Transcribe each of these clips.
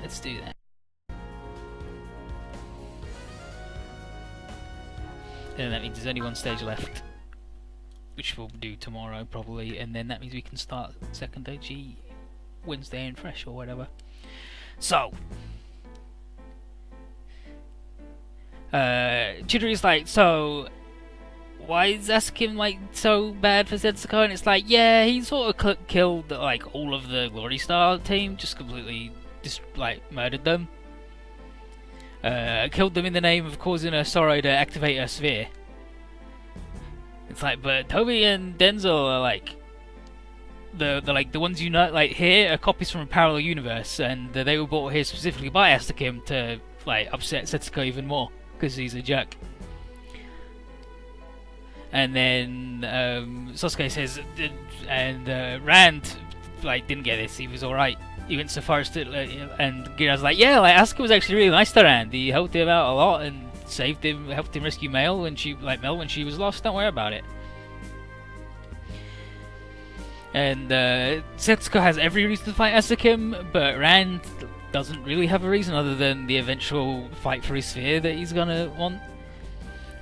let's do that. And that means there's only one stage left, which we'll do tomorrow probably, and then that means we can start second OG Wednesday in Fresh or whatever. So, Chidori's like, so why is ASAKIM like so bad for Setsuko? And it's like, yeah, he sort of killed like all of the Glory Star team, just completely like murdered them. Killed them in the name of causing a Sorrow to activate a sphere. It's like, but Toby and Denzel are like the ones you know, like here are copies from a parallel universe, and they were brought here specifically by ASAKIM to like upset Setsuko even more because he's a jerk. And then Sasuke says, and Rand like didn't get this. He was all right. He went so far as to, and Gira's like, yeah, like Asuka was actually really nice to Rand. He helped him out a lot and saved him, helped him rescue Mel when she was lost. Don't worry about it. And Setsuko has every reason to fight ASAKIM, but Rand doesn't really have a reason other than the eventual fight for his sphere that he's gonna want.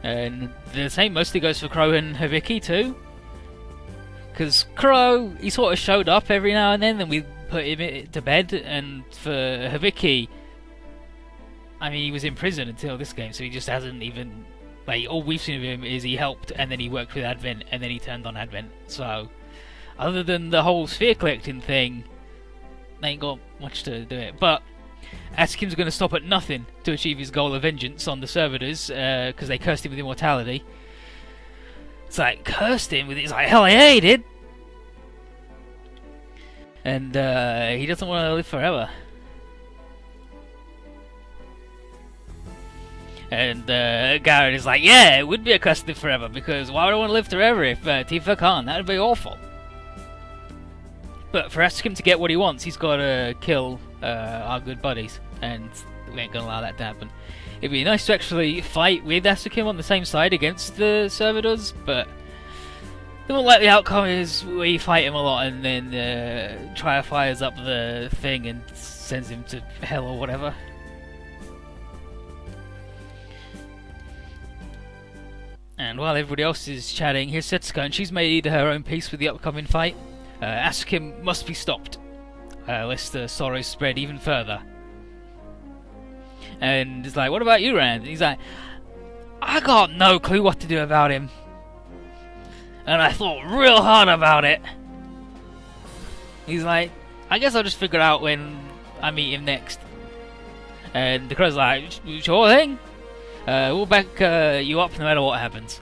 And the same mostly goes for Crow and Hibiki too. Because Crow, he sort of showed up every now and then we put him to bed, and for Hibiki, I mean, he was in prison until this game, so he just hasn't even, like, all we've seen of him is he helped, and then he worked with Advent, and then he turned on Advent. So, other than the whole sphere collecting thing, they ain't got much to do it. But ASAKIM's going to stop at nothing to achieve his goal of vengeance on the servitors, because they cursed him with immortality. It's like, cursed him with it? It's like, hell yeah, he did! And he doesn't want to live forever. And Garrett is like, yeah, it would be a curse to live forever, because why would I want to live forever if Tifa can't? That would be awful. But for ASAKIM to get what he wants, he's got to kill our good buddies, and we ain't going to allow that to happen. It'd be nice to actually fight with ASAKIM on the same side against the servitors, but the more likely outcome is we fight him a lot and then Trier fires up the thing and sends him to hell or whatever. And while everybody else is chatting, here's Setsuko, and she's made her own peace with the upcoming fight. ASAKIM must be stopped, lest the sorrows spread even further. And it's like, what about you, Rand? And he's like, I got no clue what to do about him. And I thought real hard about it. He's like, I guess I'll just figure it out when I meet him next. And the Crow's like, sure thing. We'll back you up no matter what happens.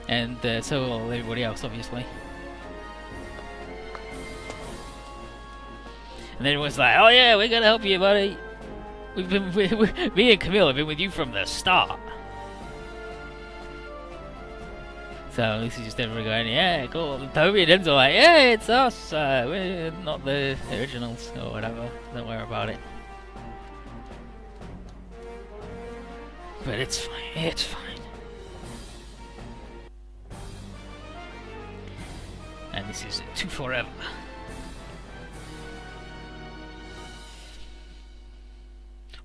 And so will everybody else, obviously. And then everyone's like, oh yeah, we're gonna help you, buddy. Me and Camille have been with you from the start. So this is just everyone going, yeah, cool. And Toby and Denzel are like, yeah, it's us. We're not the originals or whatever. Don't worry about it. But it's fine. It's fine. And this is To Forever.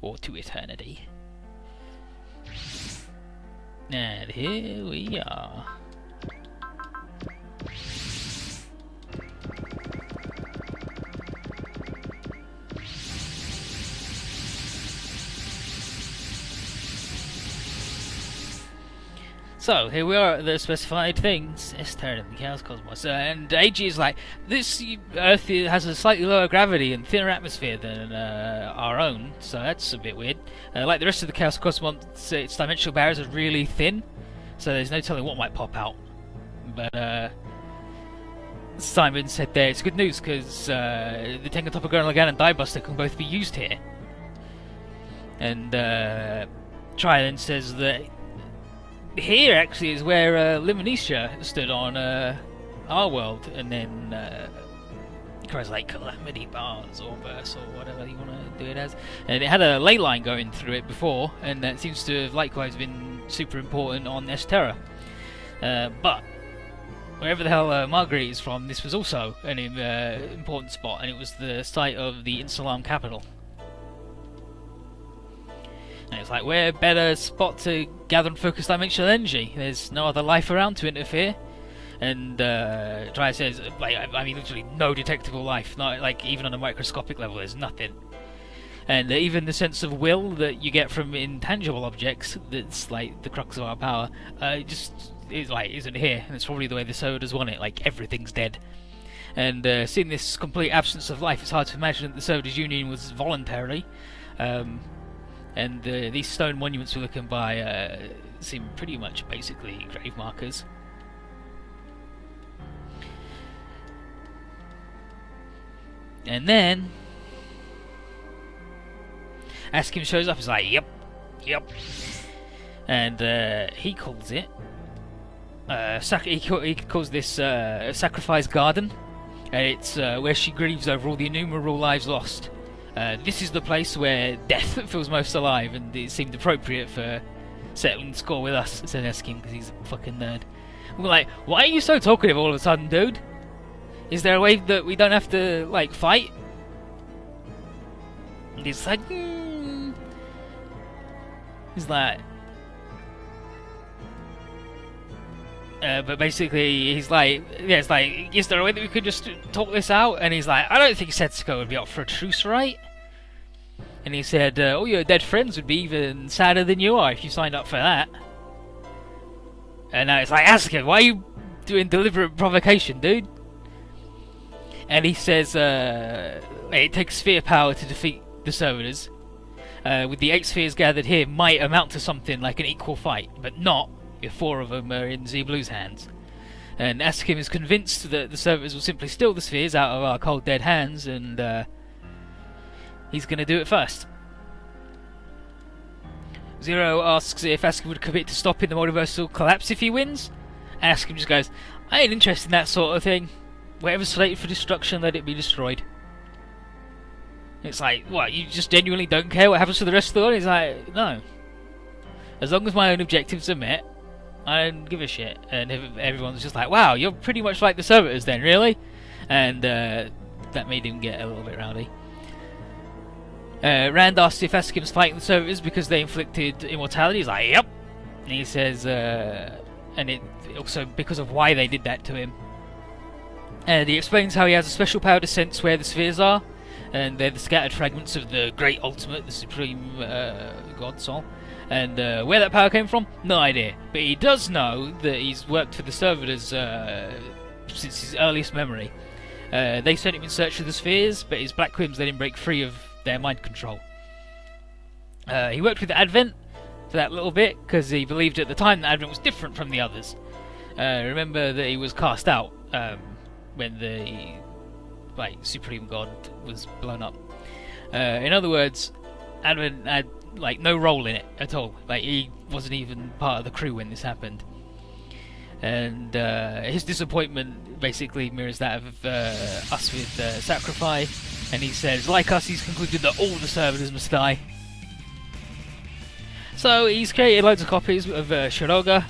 Or To Eternity. And here we are. So, here we are at the specified things, Esther and the Chaos Cosmos, and AG is like, this Earth has a slightly lower gravity and thinner atmosphere than our own, so that's a bit weird. Like the rest of the Chaos Cosmos, its dimensional barriers are really thin, so there's no telling what might pop out. But Simon said there, it's good news, because the Tengen Toppa Gurren Lagann and Diebuster can both be used here. And Trident says that here actually is where Limanisha stood on our world, and then it was like Calamity Bars or Verse or whatever you want to do it as, and it had a ley line going through it before, and that seems to have likewise been super important on Esterra. But wherever the hell Marguerite is from, this was also an important spot, and it was the site of the Insulam capital. And it's like, where better spot to gather and focus dimensional energy? There's no other life around to interfere. And Dry says, like, I mean, literally no detectable life, not like even on a microscopic level, there's nothing. And even the sense of will that you get from intangible objects, that's like the crux of our power, just is like isn't here. And it's probably the way the servitors want it, like everything's dead. And seeing this complete absence of life, it's hard to imagine that the Servitors Union was voluntary. And these stone monuments we're looking by seem pretty much basically grave markers. And then ASAKIM shows up. He's like, yep. And he calls it. He calls this Sacrifice Garden. And it's where she grieves over all the innumerable lives lost. This is the place where death feels most alive, and it seemed appropriate for settling the score with us, said ASAKIM, because he's a fucking nerd. We're like, why are you so talkative all of a sudden, dude? Is there a way that we don't have to, like, fight? And he's like, He's like... but basically, he's like, yeah, it's like, is there a way that we could just talk this out? And he's like, I don't think Setsuko would be up for a truce, right? And he said, all your dead friends would be even sadder than you are if you signed up for that. And now it's like, ASAKIM, why are you doing deliberate provocation, dude? And he says, it takes sphere power to defeat the servitors. With the 8 spheres gathered here, might amount to something like an equal fight, but not if 4 of them are in Z Blue's hands. And ASAKIM is convinced that the servitors will simply steal the spheres out of our cold dead hands, and he's going to do it first. Zero asks if ASAKIM would commit to stopping the multiversal collapse if he wins. And ASAKIM just goes, I ain't interested in that sort of thing. Whatever's slated for destruction, let it be destroyed. It's like, what, you just genuinely don't care what happens to the rest of the world? He's like, no. As long as my own objectives are met, I don't give a shit. And everyone's just like, wow, you're pretty much like the servitors then, really? And that made him get a little bit rowdy. Rand asks if ASAKIM's fighting the servitors because they inflicted immortality. He's like, yep. And he says, and it also because of why they did that to him. And he explains how he has a special power to sense where the spheres are, and they're the scattered fragments of the Great Ultimate, the Supreme God Soul. And where that power came from, no idea. But he does know that he's worked for the servitors since his earliest memory. They sent him in search of the spheres, but his Black Quims let him break free of their mind control. He worked with Advent for that little bit, because he believed at the time that Advent was different from the others. Remember that he was cast out when the Supreme God was blown up. In other words, Advent had no role in it at all. He wasn't even part of the crew when this happened. And his disappointment basically mirrors that of us with Sacrifice. And he says, like us, he's concluded that all the servitors must die. So he's created loads of copies of Shiroga,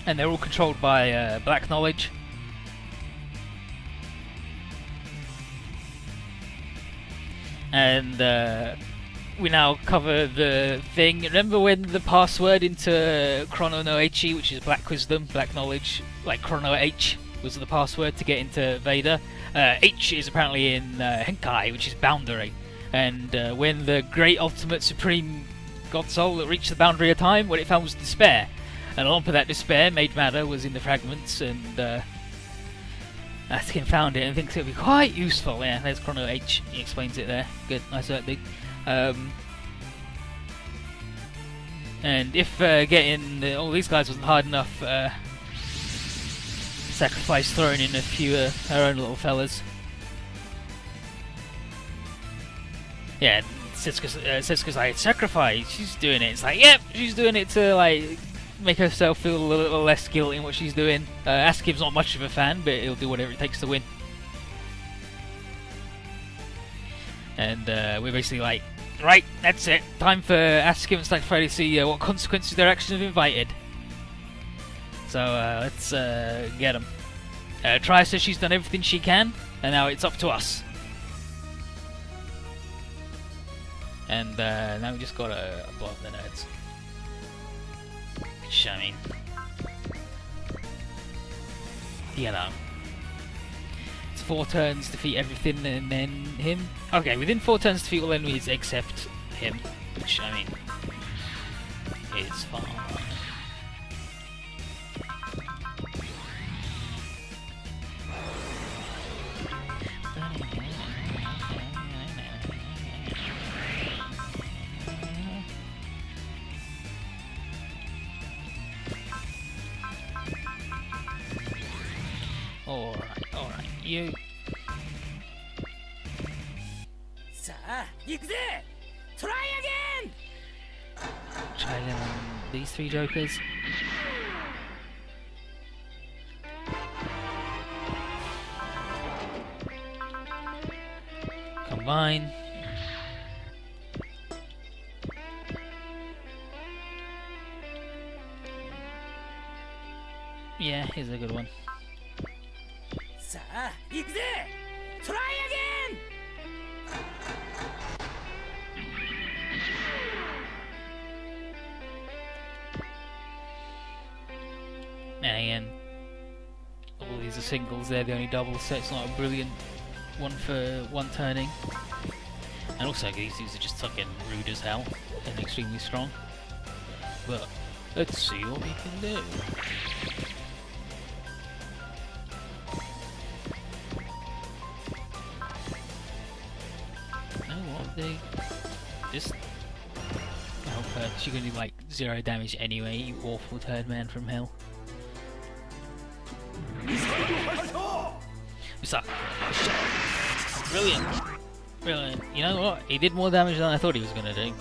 and they're all controlled by Black Knowledge. And we now cover the thing. Remember when the password into Chrono no H, which is Black Wisdom, Black Knowledge, Chrono H was the password to get into Vader. H is apparently in Henkai, which is boundary. And when the Great Ultimate Supreme God Soul that reached the boundary of time, what it found was despair. And a lump of that despair, made matter, was in the fragments, and ASAKIM found it and thinks it would be quite useful. Yeah, there's Chrono H, he explains it there. Good, nice work, dude. And if getting all these guys wasn't hard enough, Sacrifice throwing in a few her own little fellas. Yeah, Setsuko's like, Sacrifice, she's doing it. It's like, yep, she's doing it to make herself feel a little less guilty in what she's doing. ASAKIM's not much of a fan, but he'll do whatever it takes to win. And we're basically like, right, that's it. Time for ASAKIM and Sacrifice to see what consequences their actions have invited. So let's get them. Triya says she's done everything she can, and now it's up to us. And now we just gotta blow up the nerds. Which, I mean, you know, it's 4 turns, defeat everything, and then him. Okay, within 4 turns, defeat all enemies except him, which, I mean, is fine. Alright, you. Try again! Try them on these 3 jokers. Combine. Yeah, here's a good one. Try again! And again, all these are singles, they're the only doubles, so it's not a brilliant one for one turning. And also these dudes are just fucking rude as hell and extremely strong. But let's see what we can do. They just help her. She's gonna do like 0 damage anyway, you awful turd man from hell. What's up? Brilliant. Brilliant. You know what? He did more damage than I thought he was gonna do.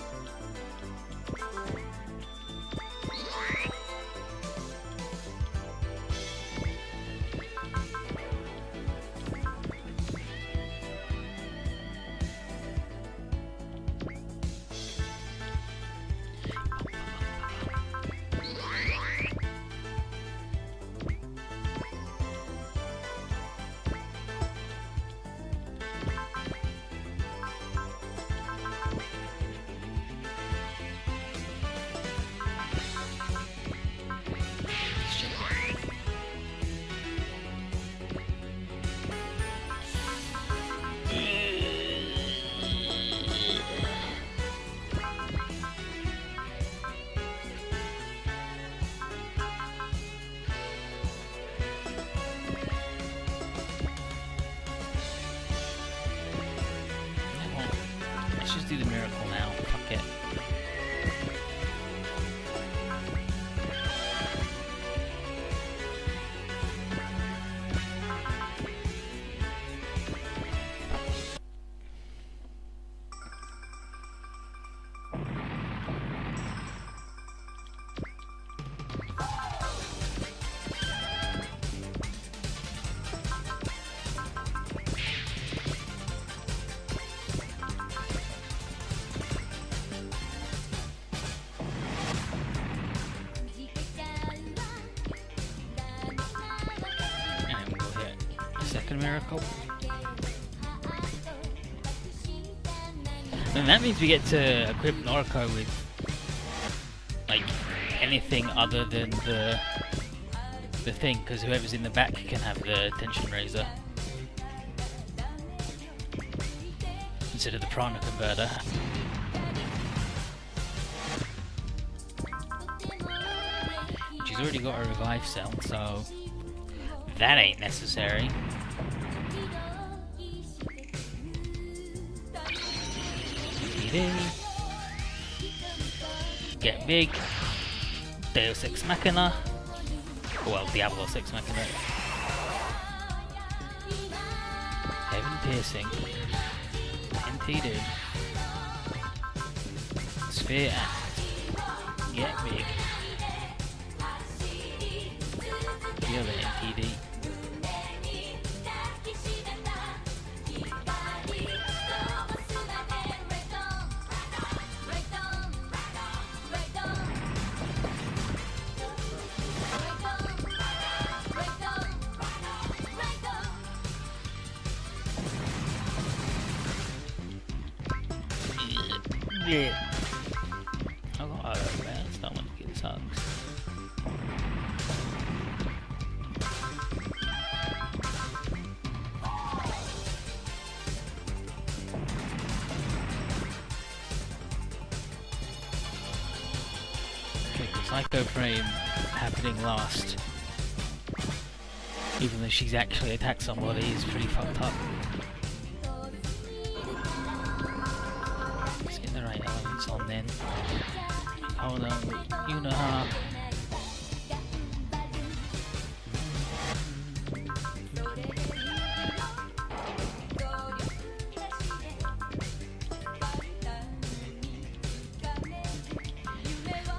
Do the miracle now. Fuck it. Miracle. And that means we get to equip Noriko with like anything other than the thing, because whoever's in the back can have the tension razor instead of the prana converter. She's already got a revive cell, so that ain't necessary. Get big. Deus Ex Machina. Well, Diablo 6 Machina. Heaven Piercing. NT dude. Sphere Act. Get big. The other NTD. Yeah. I got over there. I don't want to get his hugs. Okay, Psycho Frame happening last. Even though she's actually attacked somebody is pretty fucked up. Let's get the right elements on then. Hold on, you know how.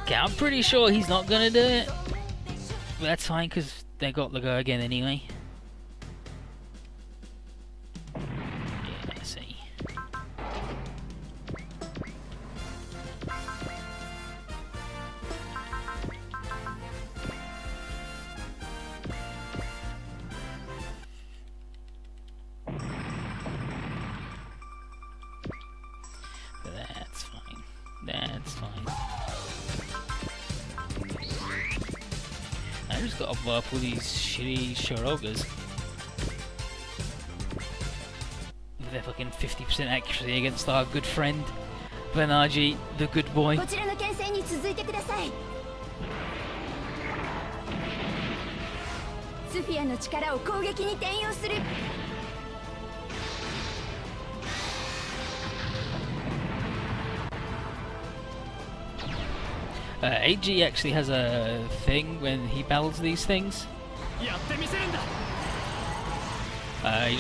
Okay, I'm pretty sure he's not gonna do it. But that's fine because they got the go again anyway. Yeah, I see. That's fine. That's fine. I just gotta blow up all these shitty Shorogas. With their fucking 50% accuracy against our good friend, Benaji, the good boy. こちらの牽制に続いてください。スフィアの力を攻撃に転用する。AG actually has a thing when he battles these things. He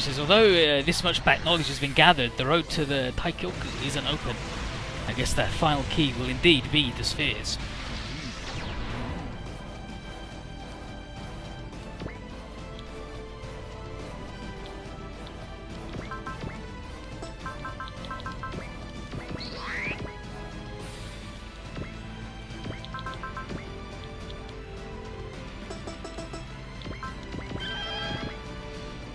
says, although this much back knowledge has been gathered, the road to the Taikyoku isn't open. I guess that final key will indeed be the spheres.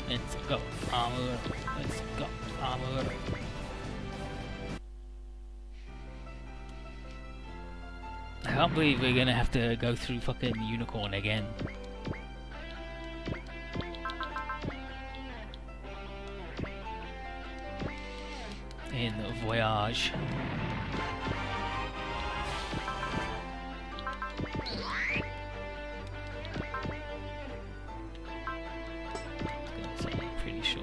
Let's go, armor. Let's go, armor. I can't believe we're gonna have to go through fucking Unicorn again. In Voyage. Pretty sure.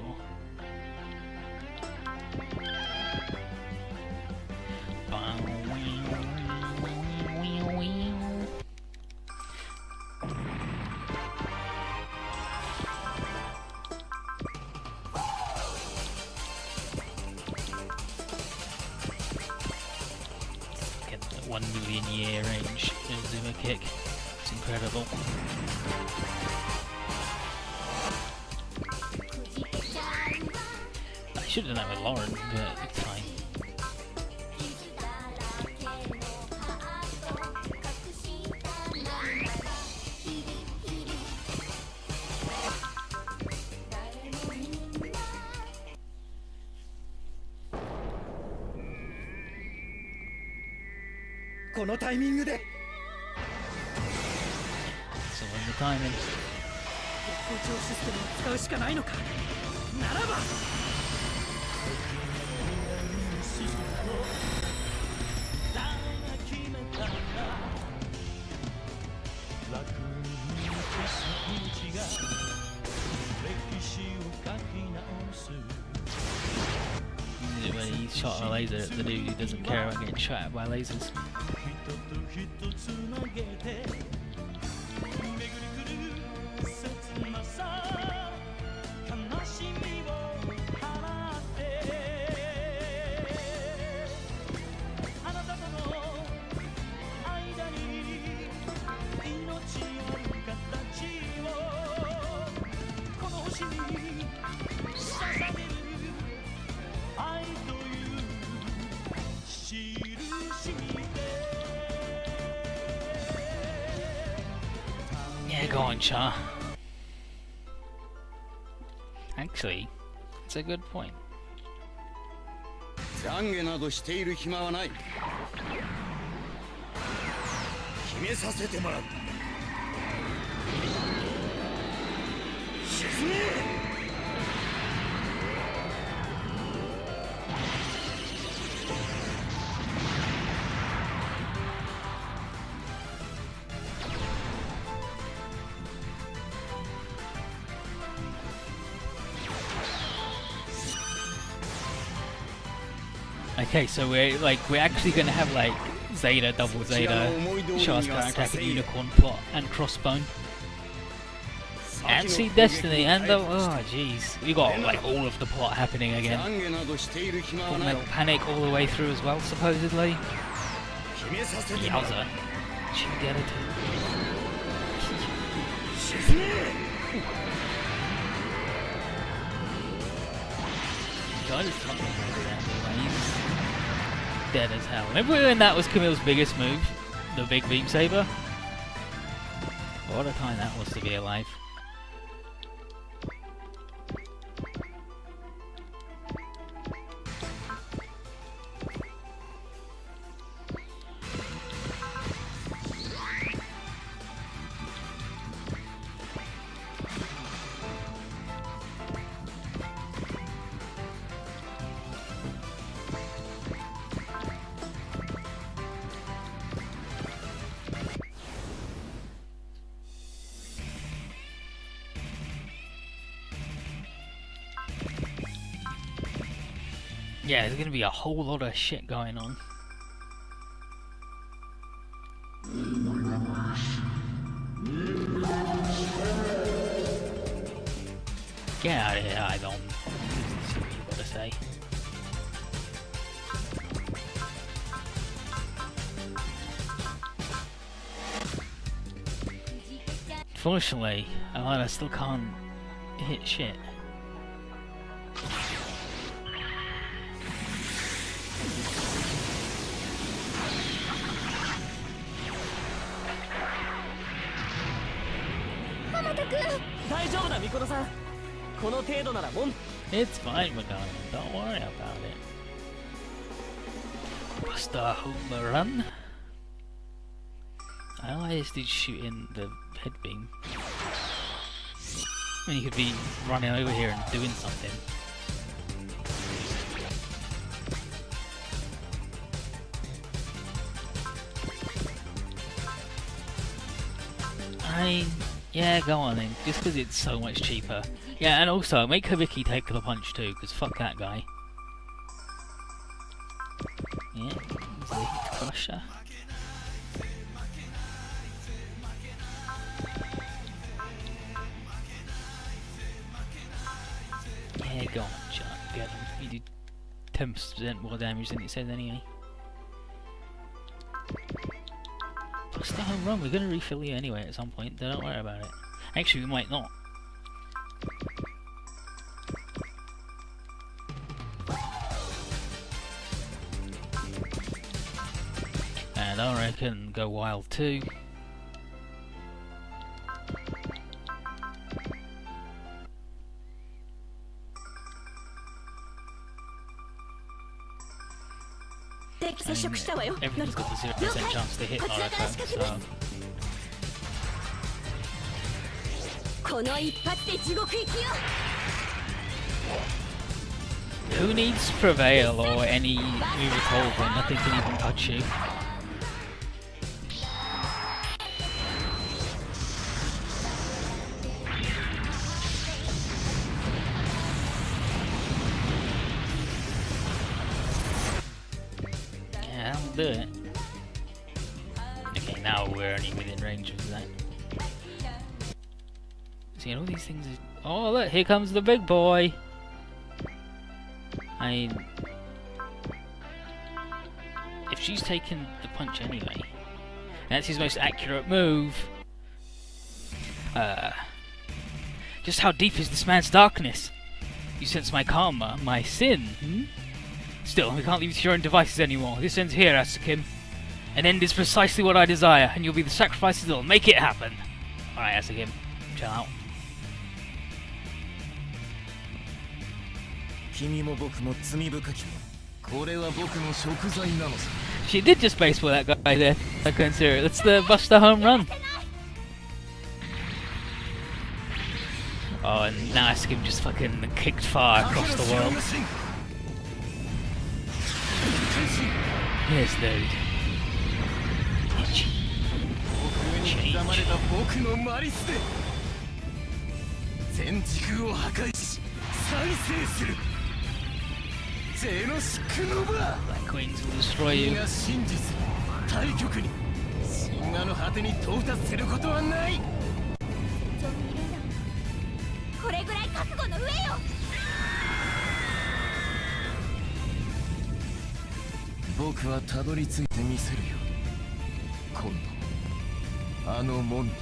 Get the 1 million year range Zuma kick. It's incredible. I should have done that with Lauren, but it's fine. So when the timing. 空調システムを使うしかないのか。ならば。When he's shot a laser at the dude who doesn't care about getting shot at by lasers. Yeah, go on, Cha. Actually, it's a good point. 懺悔などしている暇はない。決めさせてもらう。沈め。Okay, so we're actually gonna have like Zeta, double Zeta, Shasta attack, and unicorn plot, and crossbone, and see Destiny, and the oh jeez, we got like all of the plot happening again. Full Metal Panic all the way through as well, supposedly. Yowza. Chien get it. God, it's not he's dead as hell. Remember when that was Camille's biggest move? The big beam saber? What a time that was to be alive. Yeah, there's gonna be a whole lot of shit going on. Get out of here, I don't. See what you gotta say. Fortunately, I still can't hit shit. It's fine, Madonna. Don't worry about it. Buster home run. I like this dude shooting the head beam. I mean, he could be running over here and doing something. Yeah, go on then, just because it's so much cheaper. Yeah, and also, make Hibiki take the punch too, because fuck that guy. Yeah, Crusher. Yeah, go on, John, get him. You did 10% more damage than it says anyway. Plus the home run, we're going to refill you anyway at some point, so don't worry about it. Actually, we might not. And I reckon go wild too. Everything's got the 0% chance to hit Naruto, so... Who needs Prevail or any move at all when nothing can even touch you? Yeah, that'll do it. Okay, now we're only within range of that. See, all these things are... Oh, look, here comes the big boy! I mean... If she's taken the punch anyway, and that's his most accurate move... Just how deep is this man's darkness? You sense my karma, my sin, hmm? Still, we can't leave it to your own devices anymore. This ends here, ASAKIM. An end is precisely what I desire, and you'll be the sacrifices that'll make it happen. Alright, ASAKIM, chill out. 君も僕も罪深きも She did just baseball that guy there. I consider it. That's the Buster home run. Oh, and now ASAKIM just fucking kicked far across the world. Yes, dude. Black Queens will destroy you. これぐらい覚悟の上よ。僕はたどり着いてみせるよ。今度あの門にね。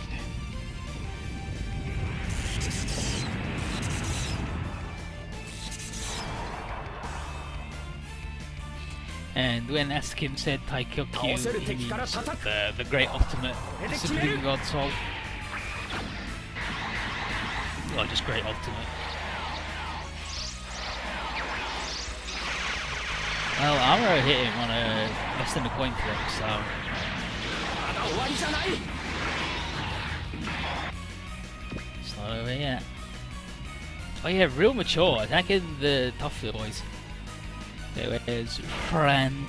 And when ASAKIM said Taikyoku, he means the great ultimate supreme god soul. Well, just great ultimate. Well, Amuro hit him on a less than a coin flip, so... It's not over yet. Oh yeah, real mature, attacking the tough boys. There is friend.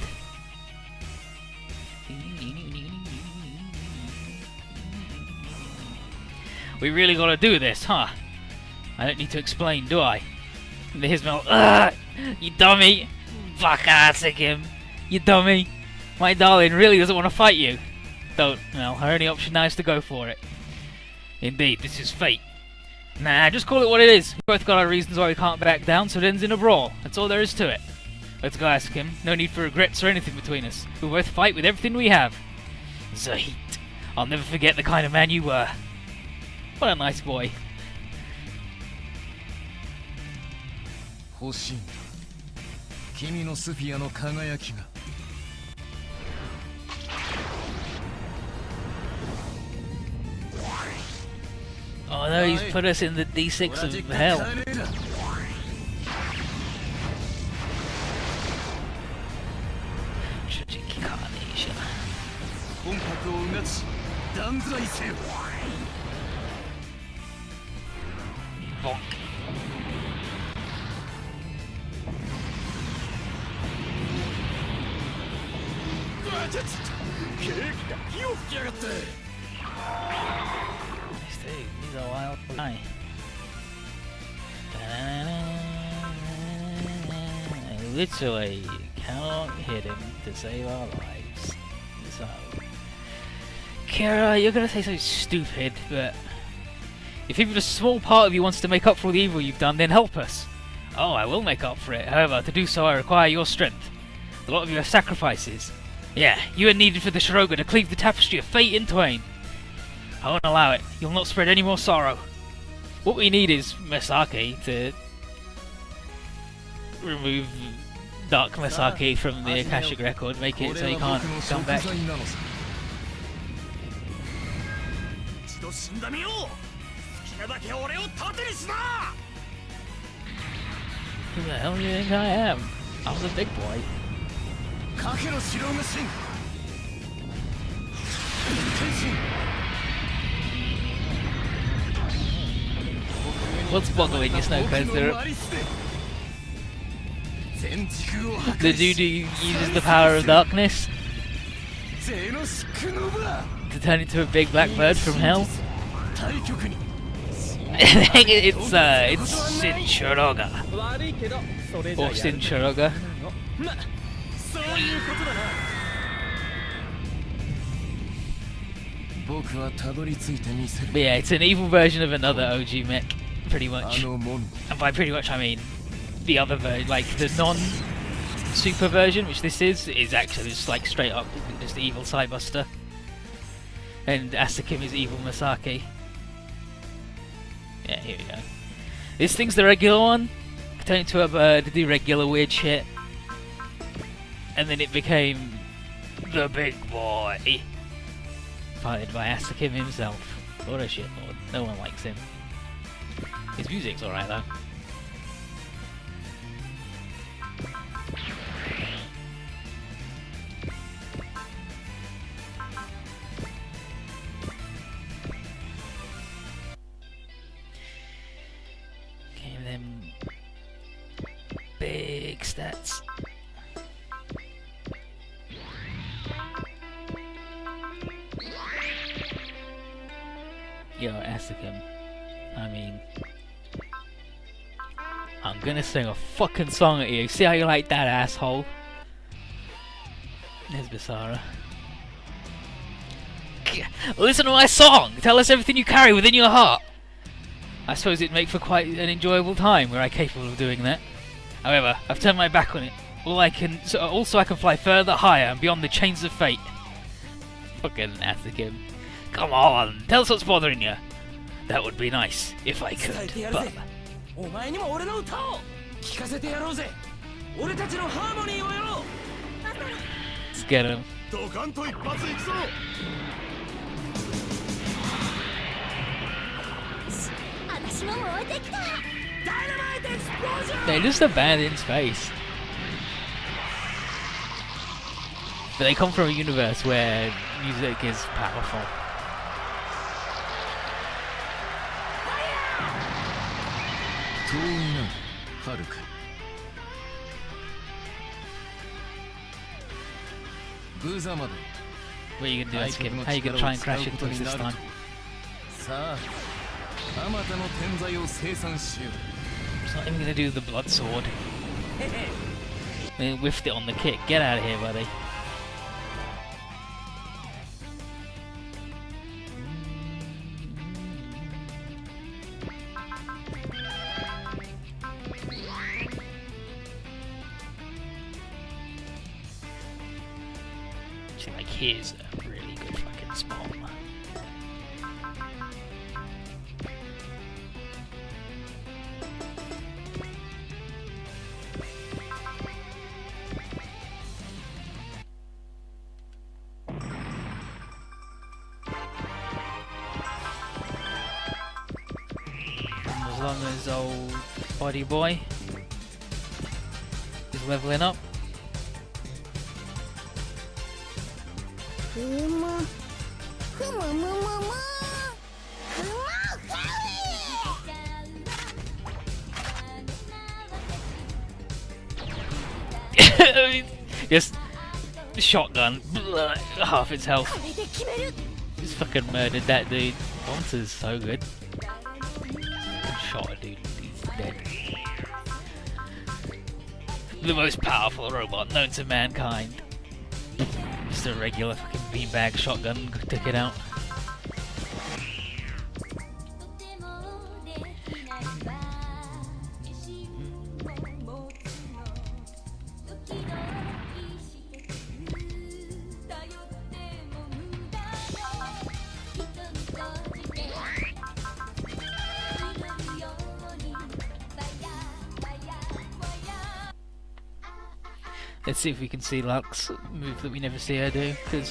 We really gotta do this, huh? I don't need to explain, do I? Here's Mel. You dummy! Fuck ASAKIM! You dummy! My darling really doesn't want to fight you. Don't, Mel. Her only option now is to go for it. Indeed, this is fate. Nah, just call it what it is. We both got our reasons why we can't back down, so it ends in a brawl. That's all there is to it. Let's go, ASAKIM. No need for regrets or anything between us. We'll both fight with everything we have. Z3. I'll never forget the kind of man you were. What a nice boy. 欲しいんだ。君のスフィアの輝きが。Oh no, he's put us in the D6 of hell. Tragic carnation. Bonk. He's a wild guy. Literally cannot hit him to save our lives. So, Kira, you're gonna say something stupid, but if even a small part of you wants to make up for all the evil you've done, then help us. Oh, I will make up for it. However, to do so I require your strength. A lot of you are sacrifices. Yeah, you are needed for the Shiroga to cleave the tapestry of fate in twain. I won't allow it. You'll not spread any more sorrow. What we need is Misaki to remove Dark Misaki from the Akashic record, make it so he can't come back. Who the hell do you think I am? I'm the big boy. What's boggling your snow coaster? The dude who uses the power of darkness to turn into a big black bird from hell? it's Sin Shiroga. Or Sin Shiroga. But yeah, it's an evil version of another OG mech, pretty much. And by pretty much I mean the other version, like the non-super version, which this is actually just like straight up just evil Cybuster. And ASAKIM is evil Misaki. Yeah, here we go. This thing's the regular one. Turned into a bird to do regular weird shit. And then it became the big boy. Fighted by ASAKIM himself. What a shitlord. No one likes him. His music's alright though. stats. Yo, ASAKIM. I mean, I'm gonna sing a fucking song at you. See how you like that, asshole? There's Basara. Listen to my song! Tell us everything you carry within your heart! I suppose it'd make for quite an enjoyable time were I capable of doing that. However, I've turned my back on it. Also I can fly further, higher, and beyond the chains of fate. Fucking ASAKIM. Come on, tell us what's bothering you. That would be nice, if I could, but... お前にも俺の歌を聞かせてやろうぜ。俺たちのハーモニーをやろう。 Let's get him. ドカンと一発いくぞ。私も燃えてきた。 They just abandoned space. But they come from a universe where music is powerful. What are you gonna do, ASAKIM? How are you gonna try and crash into us this time? It's not even gonna do the blood sword. They whiffed it on the kick. Get out of here, buddy. Like, here's a really good fucking spot. As long as old body boy is leveling up. Just shotgun, half its health. Just fucking murdered that dude. Monster's so good. Shot a dude, he's dead. The most powerful robot known to mankind. Just a regular fucking beanbag shotgun took it out. Let's see if we can see Lux move that we never see her do, because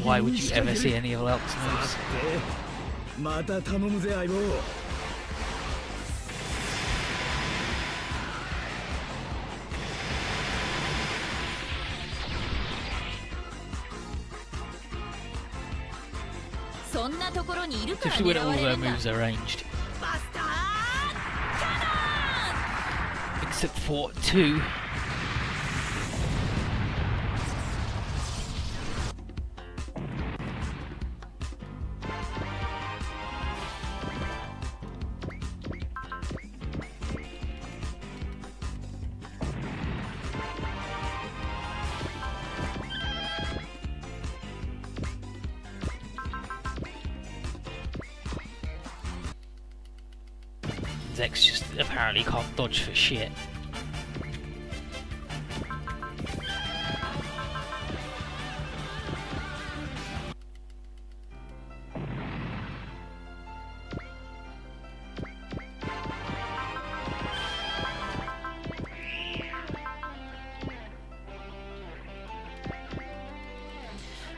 why would you ever see any of Lux moves? Especially when all of her moves are ranged. Except for 2. Zex just apparently can't dodge for shit.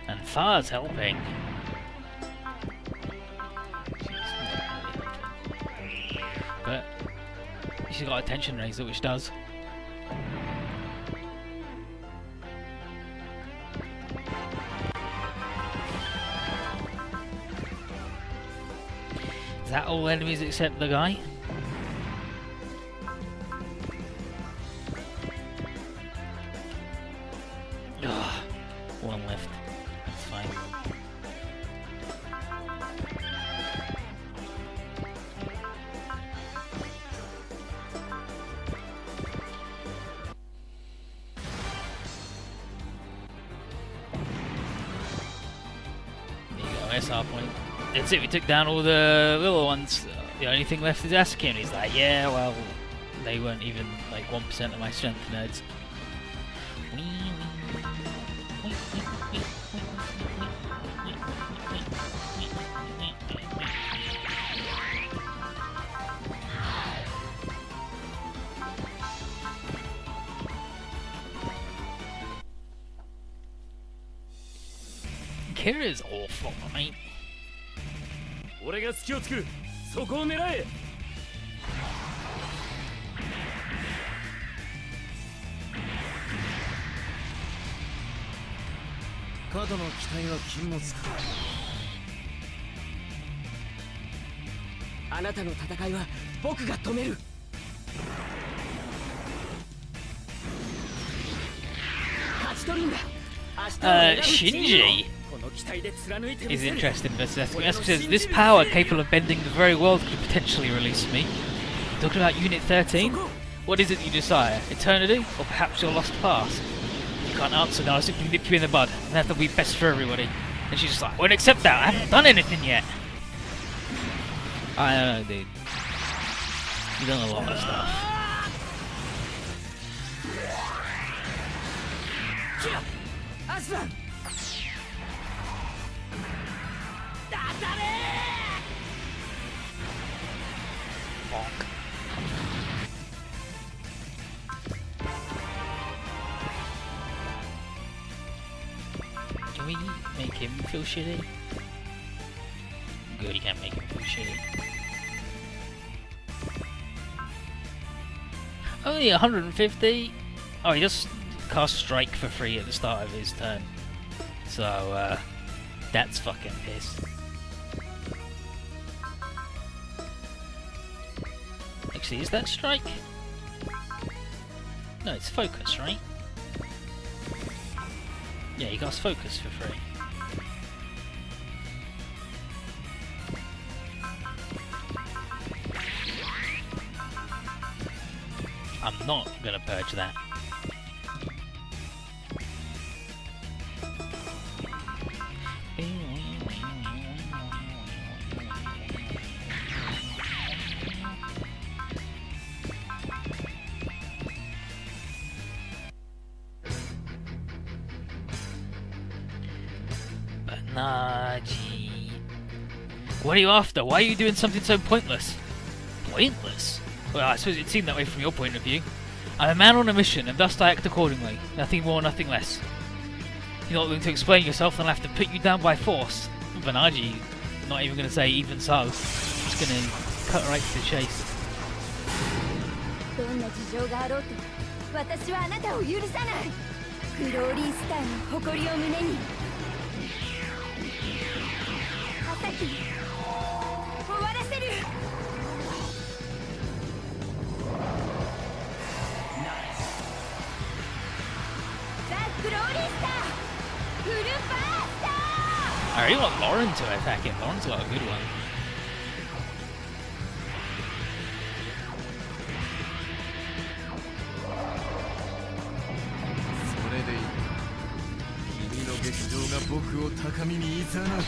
And Far's helping. But she's got a tension razor, which does. Is that all enemies except the guy? Ugh, one left. That's fine. There you go, SR point. That's it, we took down all the little ones. The only thing left is ASAKIM. He's like, yeah, well, they weren't even like 1% of my strength, nerds. Kira's awful, right? 俺が隙を作る。そこを狙え。過度の期待は禁物か。あなたの戦いは僕が止める。勝ち取るんだ。Shinji is interested in this. Ask says, this power capable of bending the very world could potentially release me. Talking about Unit 13? What is it you desire? Eternity? Or perhaps your lost past? You can't answer now, I'll simply nip you in the bud. And that'll be best for everybody. And she's just like, I won't accept that, I haven't done anything yet. I don't know, dude. You've done a lot of stuff. Aslan! Can we make him feel shitty? Good, you can't make him feel shitty. Only 150? Oh, he just cast Strike for free at the start of his turn. So, that's fucking pissed. Actually, is that Strike? No, it's Focus, right? Yeah, he casts Focus for free. I'm not gonna purge that. What are you after? Why are you doing something so pointless? Pointless? Well, I suppose it seemed that way from your point of view. I'm a man on a mission, and thus I act accordingly. Nothing more, nothing less. You're not going to explain yourself, then I'll have to put you down by force. Banaji, not even going to say even so. Just going to cut right to the chase. どんな事情があろうと私はあなたを許さない。グローリースターの誇りを胸に。朝日終わらせる。ザ・グローリースターフルバースター。 I really want Lauren to attack him. Lauren's got a good one. それでいい。君の劇場が僕を高みにいざなう。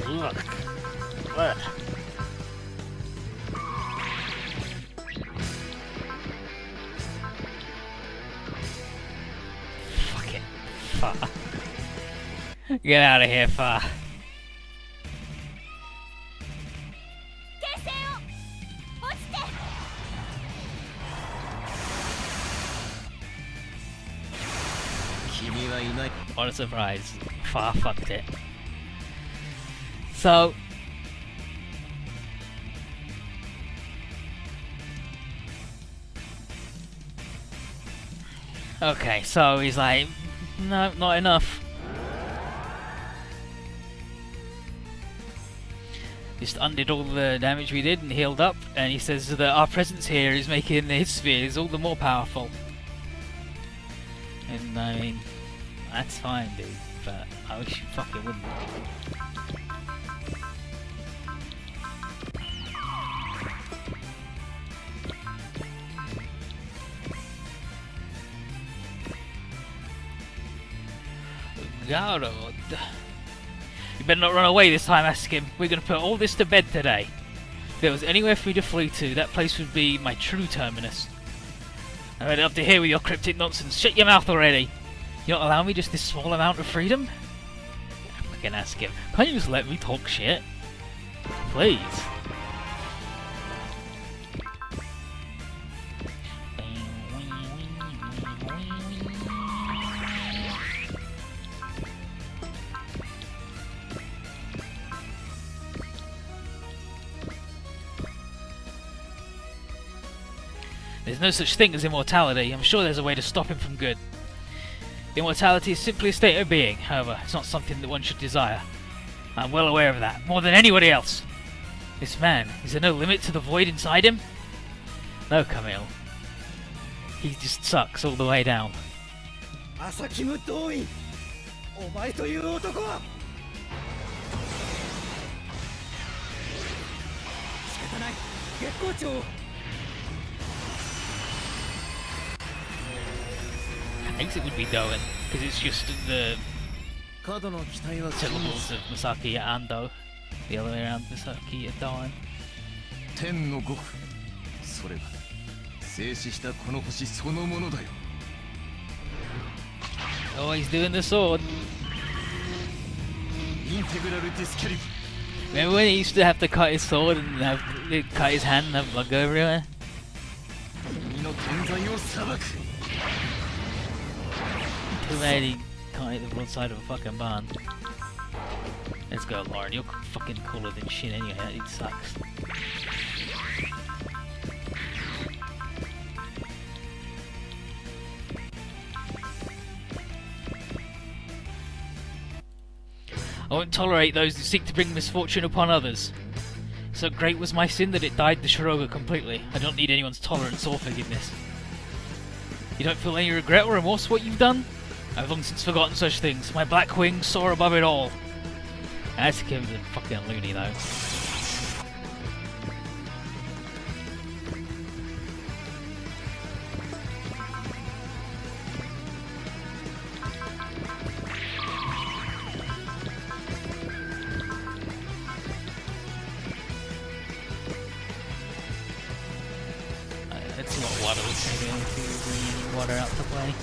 Look. Fuck it. Far. Get out of here, Far. 形勢を落ちて。 君はいない。 What a surprise. Far fucked it. So. Okay, so he's like, no, not enough. just undid all the damage we did and healed up, and he says that our presence here is making his spheres all the more powerful. And I mean, that's fine, dude, but I wish you fucking wouldn't. God, you better not run away this time, ASAKIM. We're gonna put all this to bed today. If there was anywhere for me to flee to, that place would be my true terminus. I'm ready up to here with your cryptic nonsense. Shut your mouth already! You don't allow me just this small amount of freedom? Fucking ASAKIM. Can't you just let me talk shit? Please. There's no such thing as immortality. I'm sure there's a way to stop him from good. Immortality is simply a state of being, however, it's not something that one should desire. I'm well aware of that, more than anybody else. This man, is there no limit to the void inside him? No, Camille. He just sucks all the way down. ASAKIM DOWEN お前という男は仕方ない月光町 I think it would be DOWEN, because it's just the 過度の期待は syllables of Masaki and Do. The other way around, Masaki and DOWEN. 天の極それが静止したこの星そのものだよ Oh, he's doing the sword. インテグラルディスキャリブ Remember when he used to have to cut his sword and cut his hand and have blood go everywhere? 君の天才を裁く Too bad he can't hit the broadside of a fucking barn. Let's go, Lauren. You're fucking cooler than Chien anyway. That dude sucks. I won't tolerate those who seek to bring misfortune upon others. So great was my sin that it dyed the Shiroga completely. I don't need anyone's tolerance or forgiveness. You don't feel any regret or remorse for what you've done? I've long since forgotten such things. My black wings soar above it all. ASAKIM's a fucking loony though. Let's see what water looks like if we bring water out to play.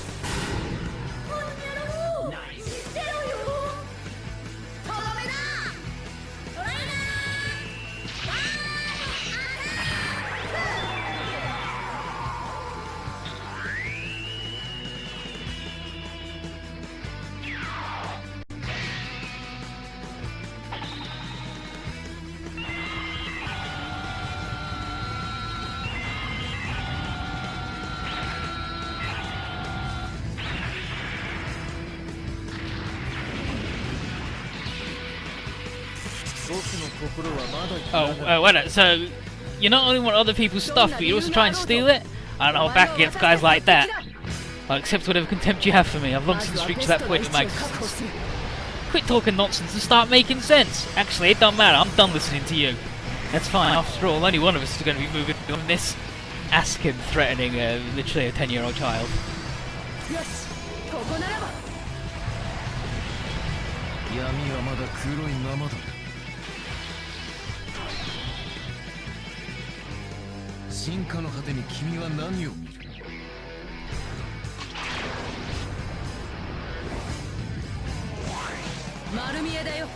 Oh, wait, so you not only want other people's stuff, but you also try and steal it? I don't hold back against guys like that. I'll accept whatever contempt you have for me. I've long since reached that point in my existence. Quit talking nonsense and start making sense. Actually, it don't matter. I'm done listening to you. That's fine. After all, only one of us is going to be moving on this. ASAKIM threatening literally a 10-year-old child. Yes. 闇はまだ黒いままだ進化の果てに君は何を見る丸見えだよ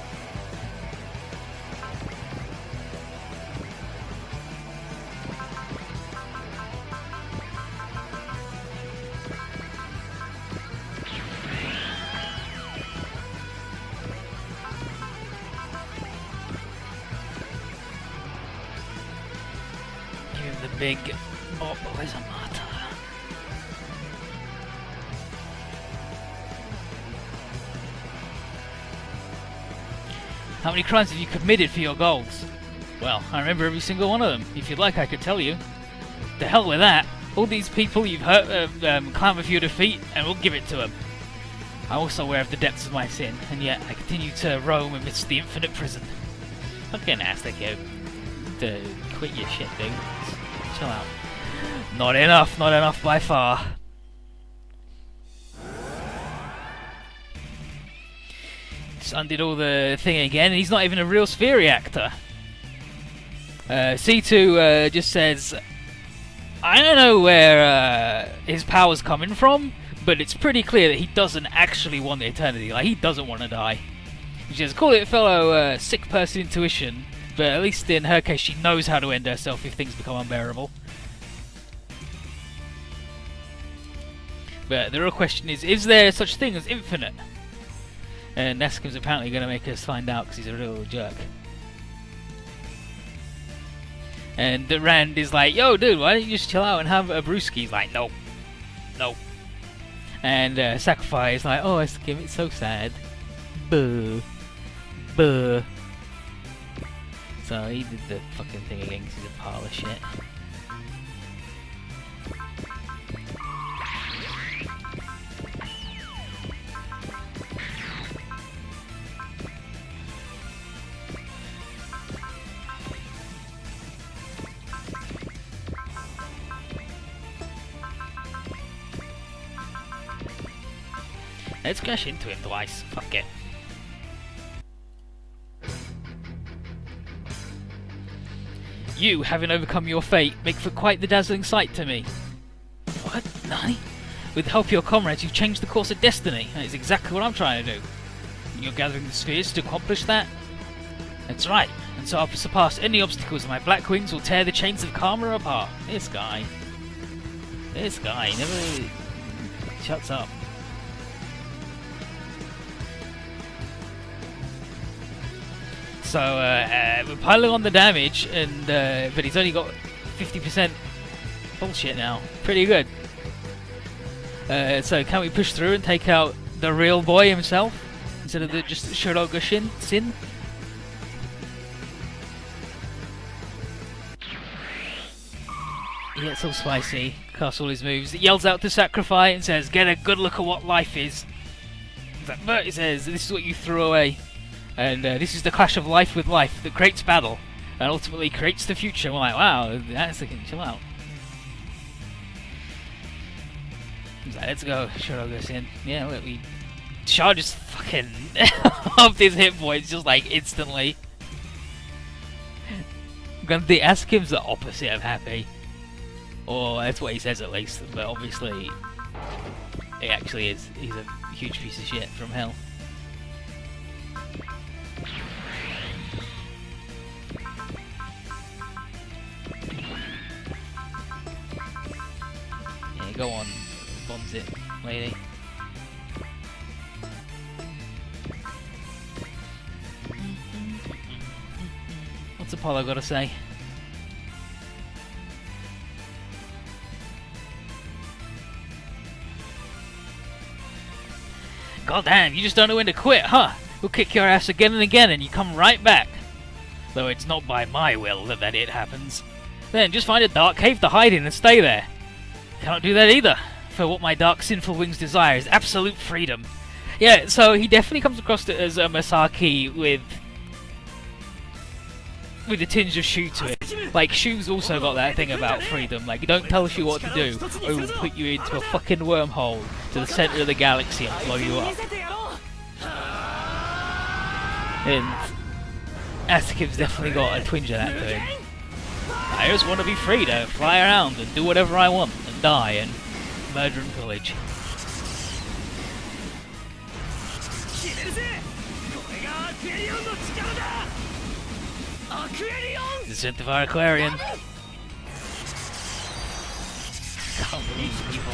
The big oh, where's a martyr? How many crimes have you committed for your goals? Well, I remember every single one of them. If you'd like, I could tell you. The hell with that. All these people you've hurt clamor for your defeat, and we'll give it to them. I'm also aware of the depths of my sin, and yet I continue to roam amidst the infinite prison. Fucking ASAKIM. Quit your shit, dude. Chill out. Not enough by far. Just undid all the thing again, and he's not even a real sphere reactor. C2 just says, I don't know where his power's coming from, but it's pretty clear that he doesn't actually want the eternity. Like, he doesn't want to die. He says, call it fellow sick person intuition, but at least in her case she knows how to end herself if things become unbearable. But the real question is there such thing as infinite? And ASAKIM's apparently going to make us find out because he's a real jerk. And Rand is like, yo dude, why don't you just chill out and have a brewski? He's like, no. And Sacrifice is like, oh ASAKIM, it's so sad. Buh. So he did the fucking thing again because he's a pile of shit. Let's crash into him twice. Fuck it. You, having overcome your fate, make for quite the dazzling sight to me. What? Nani? With the help of your comrades, you've changed the course of destiny. That is exactly what I'm trying to do. You're gathering the spheres to accomplish that? That's right. And so I'll surpass any obstacles, and my black wings will tear the chains of karma apart. This guy never shuts up. So we're piling on the damage, and but he's only got 50% bullshit now. Pretty good. So can we push through and take out the real boy himself instead of just Shiroga Sin? He gets all spicy, casts all his moves. He yells out to Sacrifice and says, "Get a good look at what life is." But he says, "This is what you threw away." And this is the clash of life with life that creates battle and ultimately creates the future. We're like, wow, that's the chill out. He's like, let's go. Shiroga Sin. Yeah, look, Shah just fucking upped his hit points just like instantly. The ASAKIM's the opposite of happy. Or that's what he says at least. But obviously, he actually is. He's a huge piece of shit from hell. Go on, bonds it, lady. What's Apollo got to say? God damn, you just don't know when to quit, huh? We'll kick your ass again and again and you come right back. Though it's not by my will that it happens. Then just find a dark cave to hide in and stay there. Cannot do that either, for what my dark sinful wings desire is absolute freedom. Yeah, so he definitely comes across it as a Masaki with a tinge of Shu to it. Like, Shu's also got that thing about freedom. Like, you don't tell Shu what to do, or he will put you into a fucking wormhole to the centre of the galaxy and blow you up. And ASAKIM's definitely got a twinge of that to him. I just want to be free to fly around and do whatever I want and die and murder and pillage. Descent of our Aquarian. Can't believe people.